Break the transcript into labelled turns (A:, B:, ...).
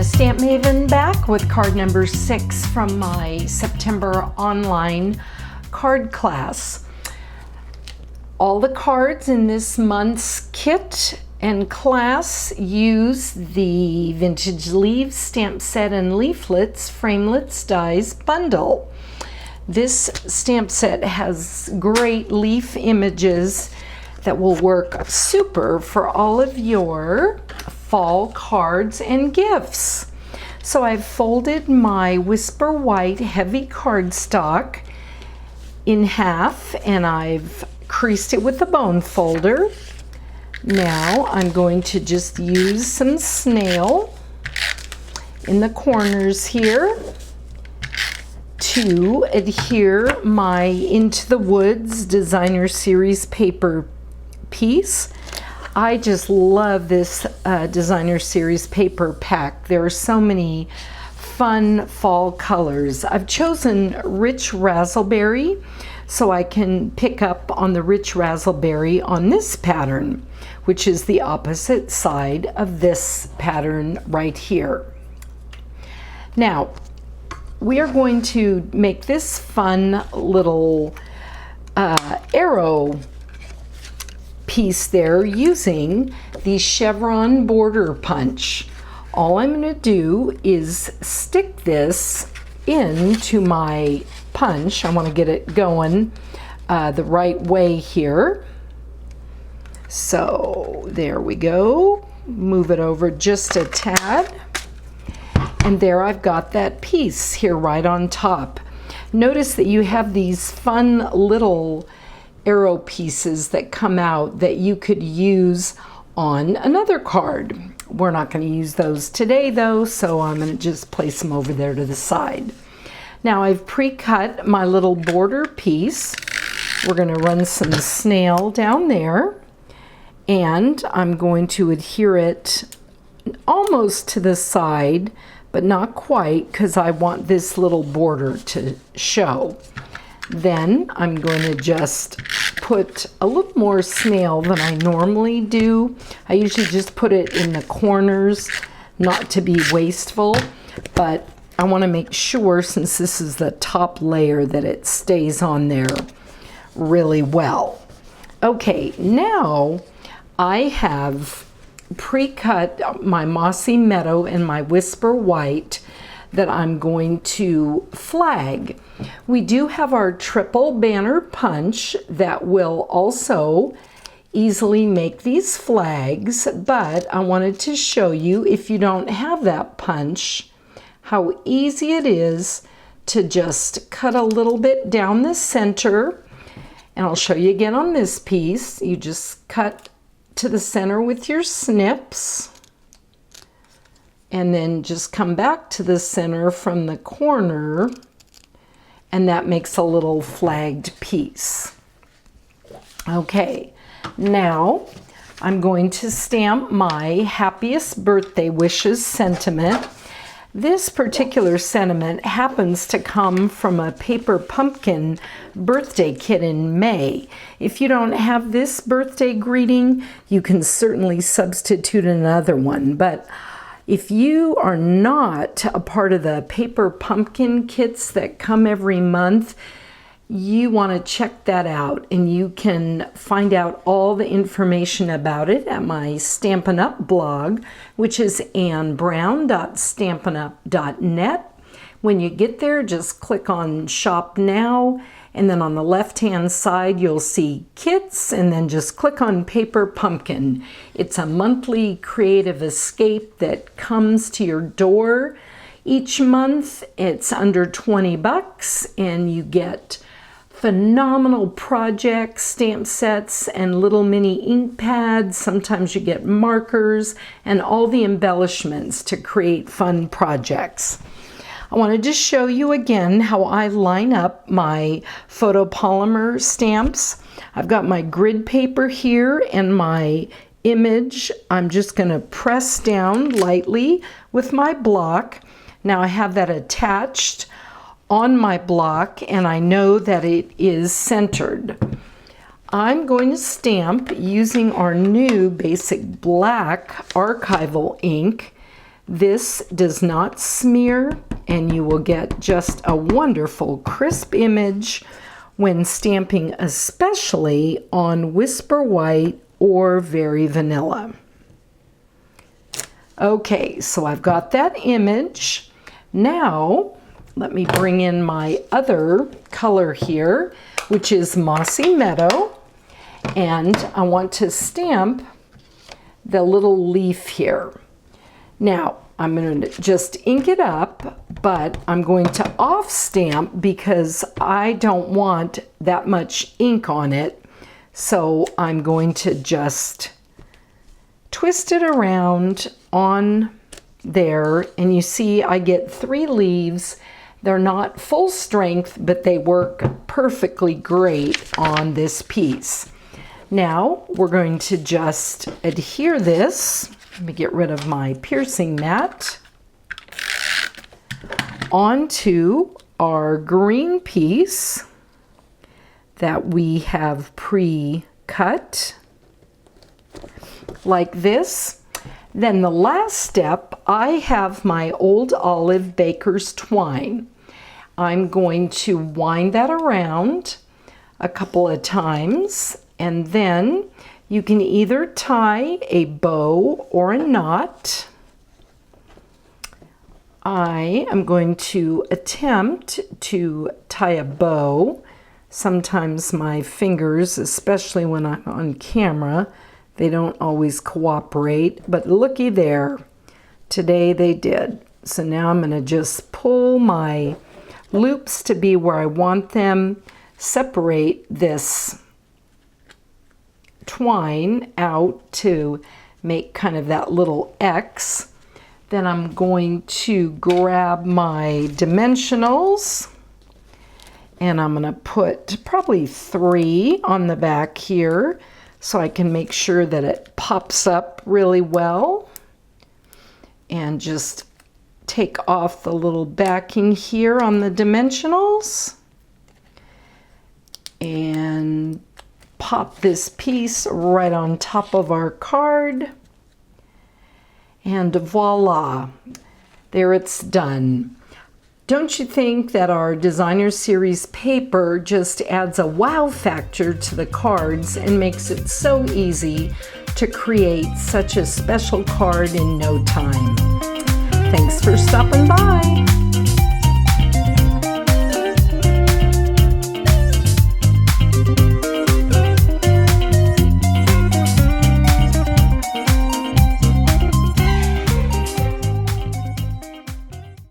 A: Stampmaven back with card number 6 from my September online card class. All the cards in this month's kit and class use the Vintage Leaves Stamp Set and Leaflets Framelits Dies bundle. This stamp set has great leaf images that will work super for all of your fall cards and gifts. So I've folded my Whisper White heavy cardstock in half and I've creased it with a bone folder. Now I'm going to just use some snail in the corners here to adhere my Into the Woods Designer Series paper piece. I just love this Designer Series paper pack. There are so many fun fall colors. I've chosen Rich Razzleberry so I can pick up on the Rich Razzleberry on this pattern, which is the opposite side of this pattern right here. Now, we are going to make this fun little arrow piece there using the chevron border punch. All I'm going to do is stick this into my punch. I want to get it going the right way here. So there we go. Move it over just a tad. And there I've got that piece here right on top. Notice that you have these fun little arrow pieces that come out that you could use on another card. We're not going to use those today though, so I'm going to just place them over there to the side. Now I've pre-cut my little border piece. We're going to run some snail down there and I'm going to adhere it almost to the side, but not quite, because I want this little border to show. Then I'm going to just put a little more snail than I normally do. I usually just put it in the corners, not to be wasteful, but I want to make sure, since this is the top layer, that it stays on there really well. Okay, now I have pre-cut my Mossy Meadow and my Whisper White that I'm going to flag. We do have our triple banner punch that will also easily make these flags, but I wanted to show you, if you don't have that punch, how easy it is to just cut a little bit down the center. And I'll show you again on this piece. You just cut to the center with your snips and then just come back to the center from the corner, and that makes a little flagged piece. Okay, now I'm going to stamp my happiest birthday wishes sentiment. This particular sentiment happens to come from a paper pumpkin birthday kit in May. If you don't have this birthday greeting, you can certainly substitute another one. But if you are not a part of the paper pumpkin kits that come every month, you want to check that out, and you can find out all the information about it at my Stampin' Up blog, which is annbrown.stampinup.net. When you get there, just click on Shop Now, and then on the left-hand side, you'll see Kits, and then just click on Paper Pumpkin. It's a monthly creative escape that comes to your door each month. It's under 20 bucks, and you get phenomenal projects, stamp sets, and little mini ink pads. Sometimes you get markers and all the embellishments to create fun projects. I wanted to show you again how I line up my photopolymer stamps. I've got my grid paper here and my image. I'm just going to press down lightly with my block. Now I have that attached on my block and I know that it is centered. I'm going to stamp using our new basic black archival ink This does not smear, and you will get just a wonderful crisp image when stamping, especially on Whisper White or Very Vanilla. Okay, so I've got that image. Now, let me bring in my other color here, which is Mossy Meadow. And I want to stamp the little leaf here. Now, I'm going to just ink it up, but I'm going to off stamp because I don't want that much ink on it. So I'm going to just twist it around on there, and you see I get 3 leaves. They're not full strength, but they work perfectly great on this piece. Now we're going to just adhere this. Let me get rid of my piercing mat. Onto our green piece that we have pre-cut like this. Then the last step, I have my Old Olive Baker's twine. I'm going to wind that around a couple of times, and then you can either tie a bow or a knot. I am going to attempt to tie a bow. Sometimes my fingers, especially when I'm on camera, they don't always cooperate, but looky there. Today they did. So now I'm going to just pull my loops to be where I want them, separate this twine out to make kind of that little X. Then I'm going to grab my dimensionals, and I'm going to put probably 3 on the back here so I can make sure that it pops up really well. And just take off the little backing here on the dimensionals and pop this piece right on top of our card. And voila, there it's done. Don't you think that our Designer Series paper just adds a wow factor to the cards and makes it so easy to create such a special card in no time? Thanks for stopping by.